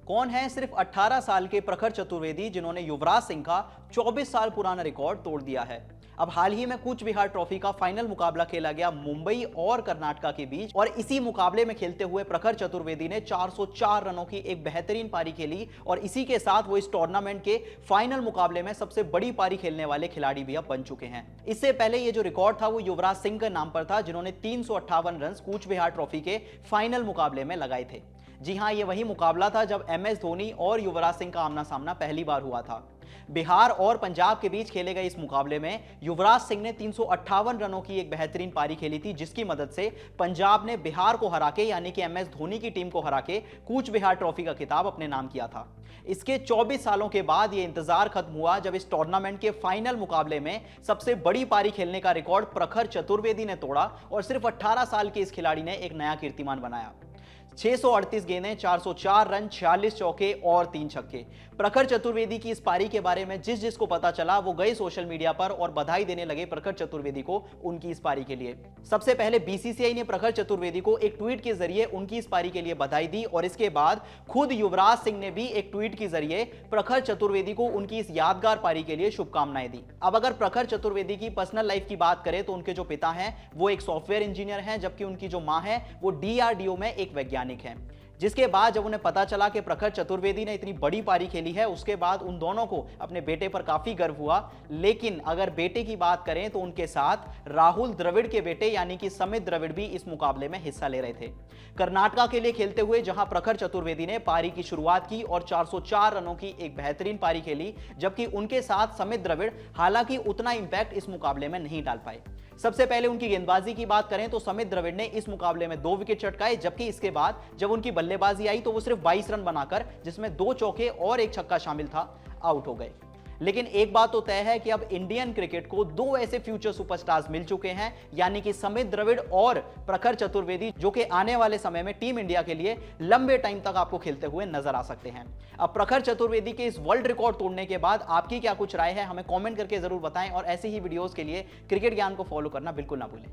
कौन है सिर्फ 18 साल के प्रखर चतुर्वेदी जिन्होंने युवराज सिंह का 24 साल पुराना रिकॉर्ड तोड़ दिया है। अब हाल ही में कूच बिहार ट्रॉफी का फाइनल मुकाबला खेला गया मुंबई और कर्नाटका के बीच और इसी मुकाबले में खेलते हुए प्रखर चतुर्वेदी ने 404 रनों की एक बेहतरीन पारी खेली और इसी के साथ वो इस टूर्नामेंट के फाइनल मुकाबले में सबसे बड़ी पारी खेलने वाले खिलाड़ी भी अब बन चुके हैं। इससे पहले ये जो रिकॉर्ड था वो युवराज सिंह के नाम पर था, जिन्होंने 358 रन कूच बिहार ट्रॉफी के फाइनल मुकाबले में लगाए थे। जी हां, ये वही मुकाबला था जब MS धोनी और युवराज सिंह का आमना सामना पहली बार हुआ था। बिहार और पंजाब के बीच खेले गए इस मुकाबले में युवराज सिंह ने 358 रनों की एक बेहतरीन पारी खेली थी, जिसकी मदद से पंजाब ने बिहार को हरा के यानी कि MS धोनी की टीम को हरा के कूच बिहार ट्रॉफी का खिताब अपने नाम किया था। इसके 24 सालों के बाद यह इंतजार खत्म हुआ जब इस टूर्नामेंट के फाइनल मुकाबले में सबसे बड़ी पारी खेलने का रिकॉर्ड प्रखर चतुर्वेदी ने तोड़ा और सिर्फ 18 साल के इस खिलाड़ी ने एक नया कीर्तिमान बनाया। 638 गेंदें, 404 रन, 46 चौके और 3 छक्के। प्रखर चतुर्वेदी की इस पारी के बारे में जिसको पता चला वो गए सोशल मीडिया पर और बधाई देने लगे प्रखर चतुर्वेदी को उनकी इस पारी के लिए। सबसे पहले BCCI ने प्रखर चतुर्वेदी को एक ट्वीट के जरिए उनकी इस पारी के लिए बधाई दी और इसके बाद खुद युवराज सिंह ने भी एक ट्वीट के जरिए प्रखर चतुर्वेदी को उनकी इस यादगार पारी के लिए शुभकामनाएं दी। अब अगर प्रखर चतुर्वेदी की पर्सनल लाइफ की बात करें तो उनके जो पिता हैं वो एक सॉफ्टवेयर इंजीनियर हैं, जबकि उनकी जो मां है वो DRDO में एक वैज्ञानिक है। जिसके बाद जब उन्हें पता चला कि प्रखर चतुर्वेदी ने इतनी बड़ी पारी खेली है, उसके बाद उन दोनों को अपने बेटे पर काफी गर्व हुआ। लेकिन अगर बेटे की बात करें तो उनके साथ राहुल द्रविड़ के बेटे यानी कि समित द्रविड़ भी इस मुकाबले में हिस्सा ले रहे थे। कर्नाटका के लिए खेलते हुए जहां प्रखर चतुर्वेदी ने पारी की शुरुआत की और 404 रनों की एक बेहतरीन पारी खेली, जबकि उनके साथ समित द्रविड़ हालांकि उतना इंपैक्ट इस मुकाबले में नहीं डाल पाए। सबसे पहले उनकी गेंदबाजी की बात करें तो समित द्रविड़ ने इस मुकाबले में 2 विकेट चटकाए, जबकि इसके बाद जब उनकी बल्लेबाजी आई तो वो सिर्फ 22 रन बनाकर, जिसमें 2 चौके और 1 छक्का शामिल था, आउट हो गए। लेकिन एक बात तो तय है कि अब इंडियन क्रिकेट को 2 ऐसे फ्यूचर सुपरस्टार्स मिल चुके हैं, यानी कि समित द्रविड़ और प्रखर चतुर्वेदी, जो कि आने वाले समय में टीम इंडिया के लिए लंबे टाइम तक आपको खेलते हुए नजर आ सकते हैं। अब प्रखर चतुर्वेदी के इस वर्ल्ड रिकॉर्ड तोड़ने के बाद आपकी क्या कुछ राय है, हमें कॉमेंट करके जरूर बताएं और ऐसे ही वीडियोस के लिए क्रिकेट ज्ञान को फॉलो करना बिल्कुल ना भूलें।